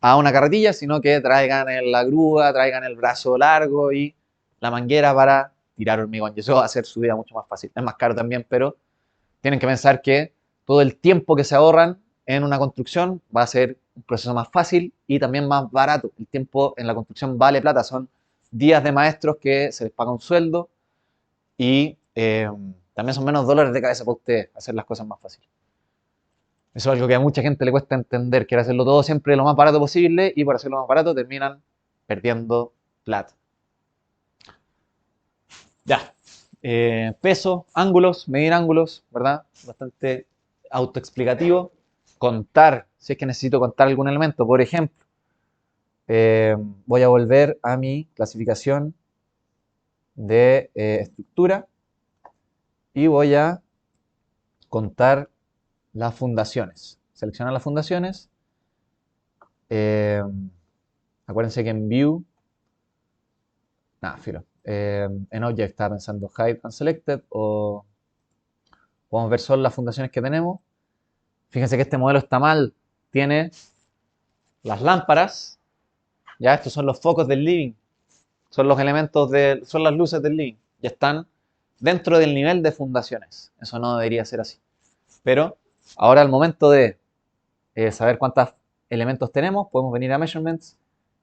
a una carretilla, sino que traigan la grúa, traigan el brazo largo y la manguera para tirar hormigón. Y eso va a hacer su vida mucho más fácil. Es más caro también, pero tienen que pensar que todo el tiempo que se ahorran en una construcción va a ser un proceso más fácil y también más barato. El tiempo en la construcción vale plata, son días de maestros que se les paga un sueldo y también son menos dolores de cabeza para ustedes hacer las cosas más fáciles. Eso es algo que a mucha gente le cuesta entender, quiere hacerlo todo siempre lo más barato posible y por hacerlo más barato terminan perdiendo plata. Ya. Peso, ángulos, medir ángulos, ¿verdad? Bastante autoexplicativo. Contar, si es que necesito contar algún elemento. Por ejemplo, voy a volver a mi clasificación de estructura y voy a contar las fundaciones. Seleccionar las fundaciones. Eh, Acuérdense que en View, nada, filo. En Object estaba pensando Hide and Selected o podemos ver solo las fundaciones que tenemos. Fíjense que este modelo está mal. Tiene las lámparas, ya estos son los focos del living, son los elementos son las luces del living, ya están dentro del nivel de fundaciones. Eso no debería ser así. Pero ahora al momento de saber cuántos elementos tenemos, podemos venir a Measurements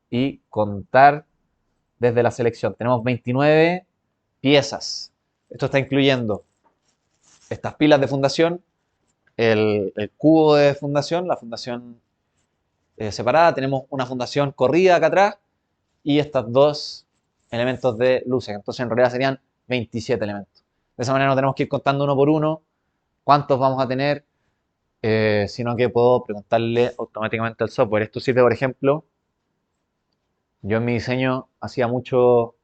y contar desde la selección. Tenemos 29 piezas. Esto está incluyendo estas pilas de fundación, el cubo de fundación, la fundación separada, tenemos una fundación corrida acá atrás y estos dos elementos de luces. Entonces en realidad serían 27 elementos. De esa manera no tenemos que ir contando uno por uno cuántos vamos a tener, sino que puedo preguntarle automáticamente al software. Esto sirve, por ejemplo, yo en mi diseño hacía mucho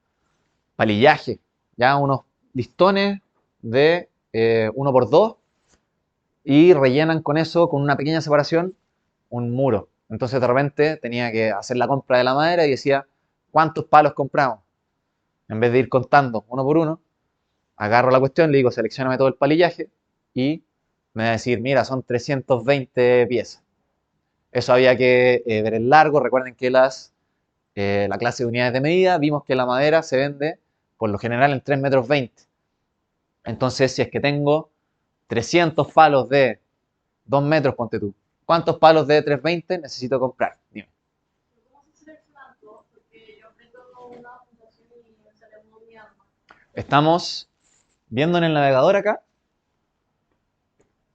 palillaje, ya unos listones de 1 por 2 y rellenan con eso, con una pequeña separación, un muro. Entonces de repente tenía que hacer la compra de la madera y decía, ¿cuántos palos compramos? En vez de ir contando uno por uno, agarro la cuestión, le digo, seleccioname todo el palillaje y me va a decir, mira, son 320 piezas. Eso había que ver el largo. Recuerden que la clase de unidades de medida, vimos que la madera se vende por lo general en 3,20 m. Entonces, si es que tengo 300 palos de 2 metros, ponte tú, ¿cuántos palos de 3,20 necesito comprar? Dime. ¿Cómo se selecciona todo? Porque yo aprendo una fundación y me sale muy arma. Estamos viendo en el navegador acá.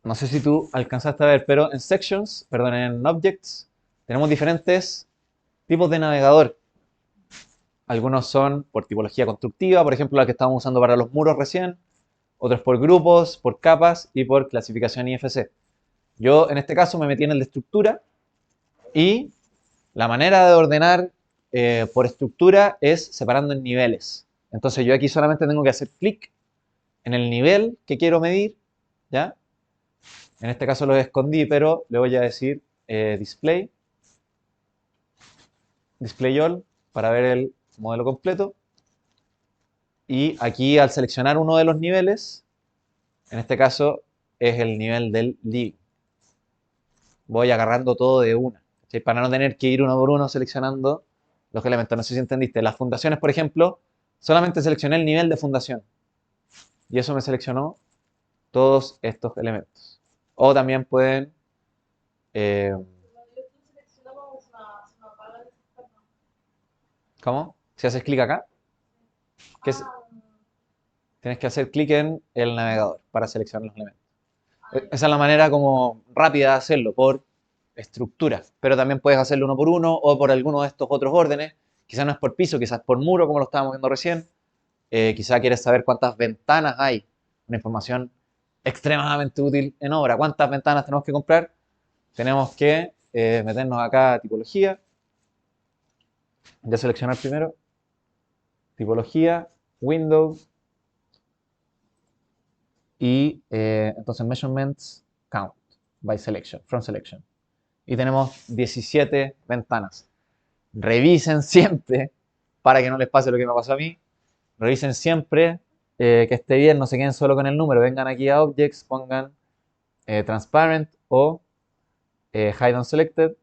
No sé si tú alcanzaste a ver, pero en Sections, perdón, en Objects, tenemos diferentes tipos de navegador. Algunos son por tipología constructiva, por ejemplo, la que estamos usando para los muros recién. Otros por grupos, por capas y por clasificación IFC. Yo en este caso me metí en el de estructura y la manera de ordenar por estructura es separando en niveles. Entonces yo aquí solamente tengo que hacer clic en el nivel que quiero medir, ¿ya? En este caso lo escondí, pero le voy a decir display, display all, para ver el modelo completo. Y aquí al seleccionar uno de los niveles, en este caso es el nivel del living, voy agarrando todo de una, ¿sí? Para no tener que ir uno por uno seleccionando los elementos. No sé si entendiste. Las fundaciones, por ejemplo, solamente seleccioné el nivel de fundación y eso me seleccionó todos estos elementos. O también pueden, eh, Cuando yo estoy seleccionando, se me apaga el sistema. ¿cómo? Si haces clic acá, que es- Ah, tienes que hacer clic en el navegador para seleccionar los elementos. ay, Esa es la manera como rápida de hacerlo, por estructura. Pero también puedes hacerlo uno por uno o por alguno de estos otros órdenes. Quizás no es por piso, quizás por muro, como lo estábamos viendo recién. Quizás quieres saber cuántas ventanas hay. Una información extremadamente útil en obra. ¿Cuántas ventanas tenemos que comprar? Tenemos que meternos acá a tipología. Ya seleccionar primero. Tipología, window. Y entonces measurements, count, by selection, from selection. Y tenemos 17 ventanas. Revisen siempre, para que no les pase lo que me pasó a mí, revisen siempre que esté bien, no se queden solo con el número. Vengan aquí a Objects, pongan Transparent o Hide Unselected.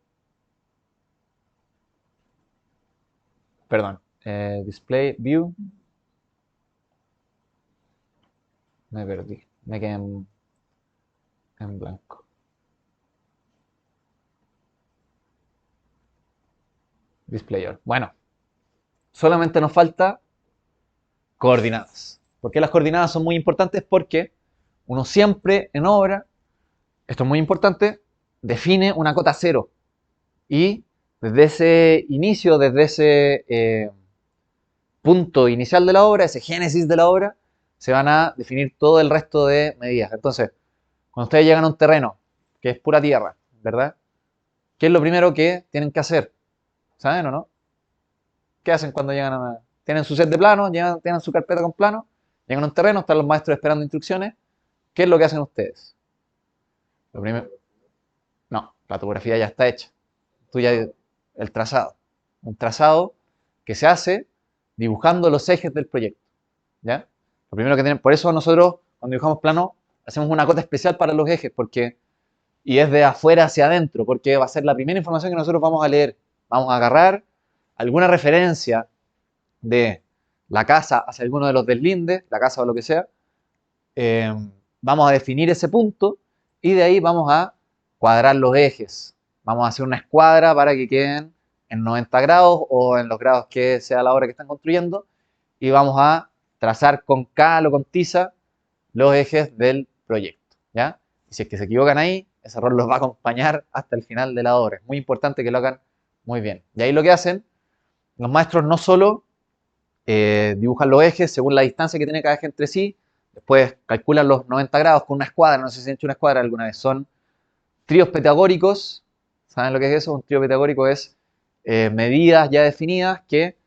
Perdón, Display View. Me perdí, me quedé en blanco. Display All. Bueno, solamente nos falta coordenadas. ¿Por qué las coordenadas son muy importantes? Porque uno siempre en obra, esto es muy importante, define una cota cero. Y desde ese inicio, desde ese punto inicial de la obra, ese génesis de la obra, se van a definir todo el resto de medidas. Entonces, cuando ustedes llegan a un terreno que es pura tierra, ¿verdad? ¿Qué es lo primero que tienen que hacer? ¿Saben o no? ¿Qué hacen cuando llegan a... Tienen su set de planos, tienen su carpeta con planos, llegan a un terreno, están los maestros esperando instrucciones. ¿Qué es lo que hacen ustedes? Lo primero... No, la topografía ya está hecha. Tú ya... El trazado. Un trazado que se hace dibujando los ejes del proyecto. ¿Ya? Lo primero que tienen... Por eso nosotros, cuando dibujamos plano, hacemos una cota especial para los ejes, porque... Y es de afuera hacia adentro, porque va a ser la primera información que nosotros vamos a leer. Vamos a agarrar alguna referencia de la casa hacia alguno de los deslindes, la casa o lo que sea, eh, vamos a definir ese punto y de ahí vamos a cuadrar los ejes. Vamos a hacer una escuadra para que queden en 90 grados o en los grados que sea la obra que están construyendo y vamos a trazar con cal o con tiza los ejes del proyecto, ¿ya? Y si es que se equivocan ahí, ese error los va a acompañar hasta el final de la obra. Es muy importante que lo hagan muy bien. Y ahí lo que hacen, los maestros no solo dibujan los ejes según la distancia que tiene cada eje entre sí, después calculan los 90 grados con una escuadra, no sé si han hecho una escuadra alguna vez, son tríos pitagóricos. ¿Saben lo que es eso? Un trío pitagórico es medidas ya definidas que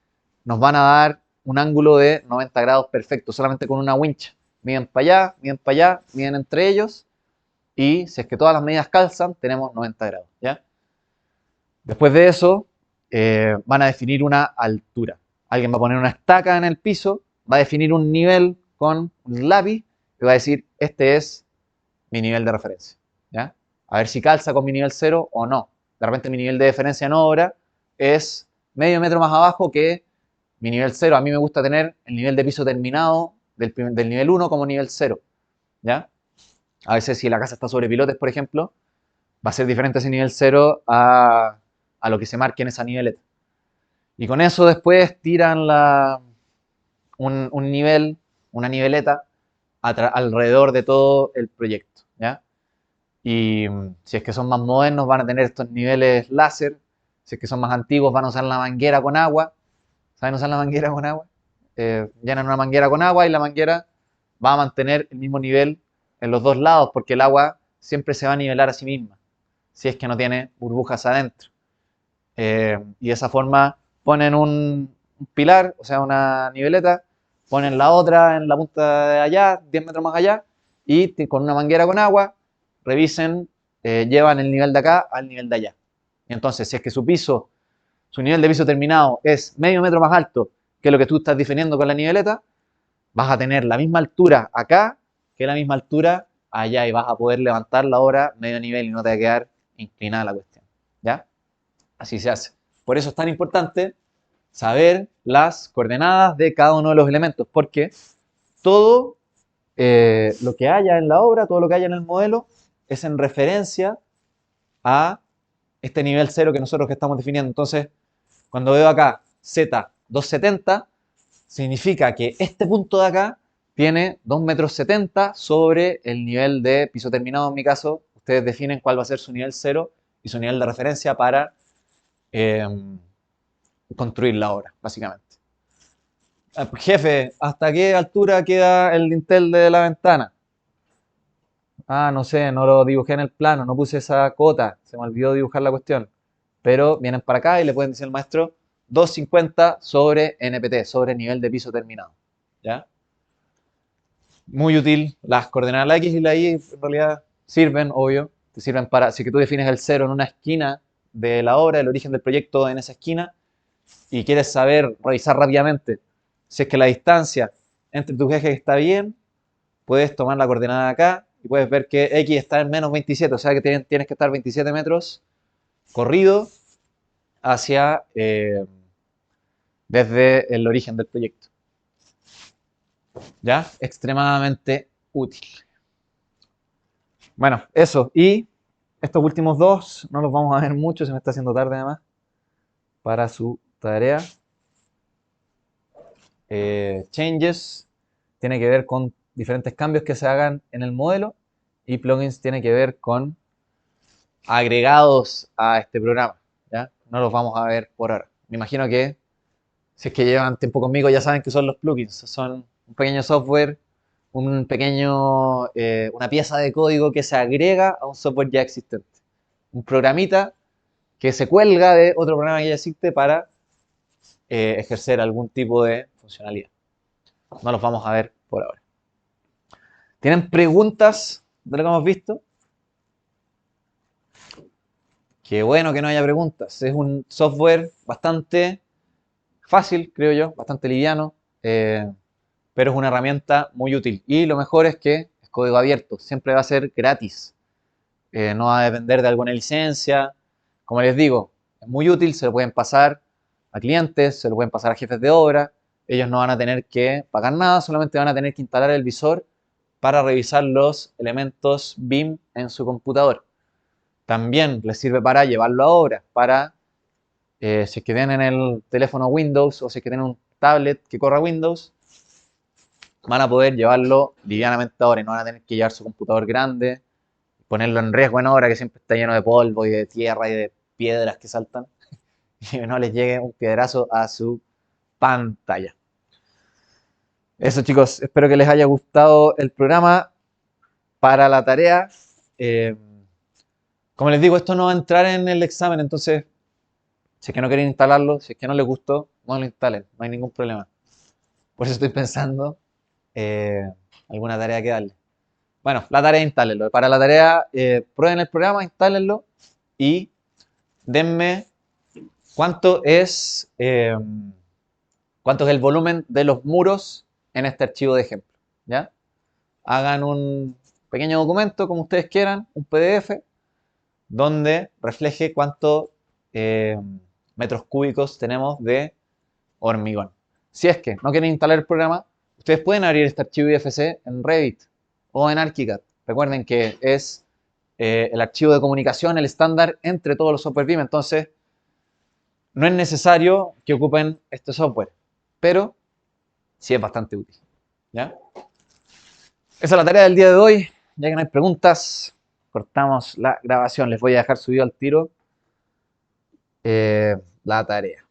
nos van a dar un ángulo de 90 grados perfecto, solamente con una wincha. Miden para allá, miden entre ellos, y si es que todas las medidas calzan, tenemos 90 grados, ¿ya? Después de eso, van a definir una altura. Alguien va a poner una estaca en el piso, va a definir un nivel con un lápiz y va a decir, este es mi nivel de referencia, ¿ya? A ver si calza con mi nivel 0 o no. De repente mi nivel de referencia en obra es medio metro más abajo que mi nivel 0. A mí me gusta tener el nivel de piso terminado del nivel 1 como nivel 0, ¿ya? A veces si la casa está sobre pilotes, por ejemplo, va a ser diferente ese nivel 0 a lo que se marque en esa niveleta. Y con eso después tiran un nivel, una niveleta alrededor de todo el proyecto, ¿ya? Y si es que son más modernos van a tener estos niveles láser, si es que son más antiguos van a usar la manguera con agua. ¿Saben usar la manguera con agua? Llenan una manguera con agua y la manguera va a mantener el mismo nivel en los dos lados porque el agua siempre se va a nivelar a sí misma, si es que no tiene burbujas adentro. Y de esa forma ponen un pilar, o sea, una niveleta, ponen la otra en la punta de allá, 10 metros más allá, y con una manguera con agua, revisen, llevan el nivel de acá al nivel de allá. Y entonces, si es que su piso, su nivel de piso terminado es medio metro más alto que lo que tú estás definiendo con la niveleta, vas a tener la misma altura acá que la misma altura allá y vas a poder levantar la obra medio nivel y no te va a quedar inclinada la cuestión, ¿ya? Así se hace. Por eso es tan importante saber las coordenadas de cada uno de los elementos, porque todo lo que haya en la obra, todo lo que haya en el modelo, es en referencia a este nivel 0 que nosotros que estamos definiendo. Entonces, cuando veo acá Z270, significa que este punto de acá tiene 2,70 metros sobre el nivel de piso terminado. En mi caso, ustedes definen cuál va a ser su nivel 0 y su nivel de referencia para eh, construir la obra, básicamente. Jefe, ¿hasta qué altura queda el dintel de la ventana? Ah, no sé, no lo dibujé en el plano, no puse esa cota, se me olvidó dibujar la cuestión. Pero vienen para acá y le pueden decir al maestro 250 sobre NPT, sobre nivel de piso terminado. ¿Ya? Muy útil, las coordenadas la X y la Y en realidad sirven, obvio, te sirven para, si que tú defines el 0 en una esquina de la obra, el origen del proyecto en esa esquina, y quieres saber, revisar rápidamente si es que la distancia entre tus ejes está bien, puedes tomar la coordenada de acá y puedes ver que X está en menos 27, o sea que tienes que estar 27 metros corrido hacia desde el origen del proyecto. ¿Ya? Extremadamente útil. Bueno, eso. Y estos últimos dos no los vamos a ver mucho, se me está haciendo tarde además para su tarea. Changes tiene que ver con diferentes cambios que se hagan en el modelo y plugins tiene que ver con agregados a este programa, ¿ya? No los vamos a ver por ahora. Me imagino que si es que llevan tiempo conmigo ya saben que son los plugins. Son un pequeño software, una pieza de código que se agrega a un software ya existente. Un programita que se cuelga de otro programa que ya existe para ejercer algún tipo de funcionalidad. No los vamos a ver por ahora. ¿Tienen preguntas de lo que hemos visto? Qué bueno que no haya preguntas. Es un software bastante fácil, creo yo, bastante liviano, pero es una herramienta muy útil. Y lo mejor es que es código abierto, siempre va a ser gratis. No va a depender de alguna licencia. Como les digo, es muy útil, se lo pueden pasar a clientes, se lo pueden pasar a jefes de obra. Ellos no van a tener que pagar nada, solamente van a tener que instalar el visor para revisar los elementos BIM en su computador. También les sirve para llevarlo a obra, para si es que tienen el teléfono Windows o si es que tienen un tablet que corra Windows, van a poder llevarlo livianamente ahora y no van a tener que llevar su computador grande, ponerlo en riesgo en ahora que siempre está lleno de polvo y de tierra y de piedras que saltan y que no les llegue un piedrazo a su pantalla. Eso chicos, espero que les haya gustado el programa para la tarea. Eh, como les digo, esto no va a entrar en el examen, entonces si es que no quieren instalarlo, si es que no les gustó, no lo instalen, no hay ningún problema. Por eso estoy pensando eh, alguna tarea que darle. Bueno, la tarea instálenlo. Para la tarea, prueben el programa, instálenlo y denme cuánto es, eh, cuánto es el volumen de los muros en este archivo de ejemplo. ¿Ya? Hagan un pequeño documento, como ustedes quieran, un PDF, donde refleje cuántos metros cúbicos tenemos de hormigón. Si es que no quieren instalar el programa, ustedes pueden abrir este archivo IFC en Revit o en ArchiCAD. Recuerden que es el archivo de comunicación, el estándar entre todos los software BIM, entonces no es necesario que ocupen este software, pero sí es bastante útil. ¿Ya? Esa es la tarea del día de hoy. Ya que no hay preguntas, cortamos la grabación. Les voy a dejar subido al tiro la tarea.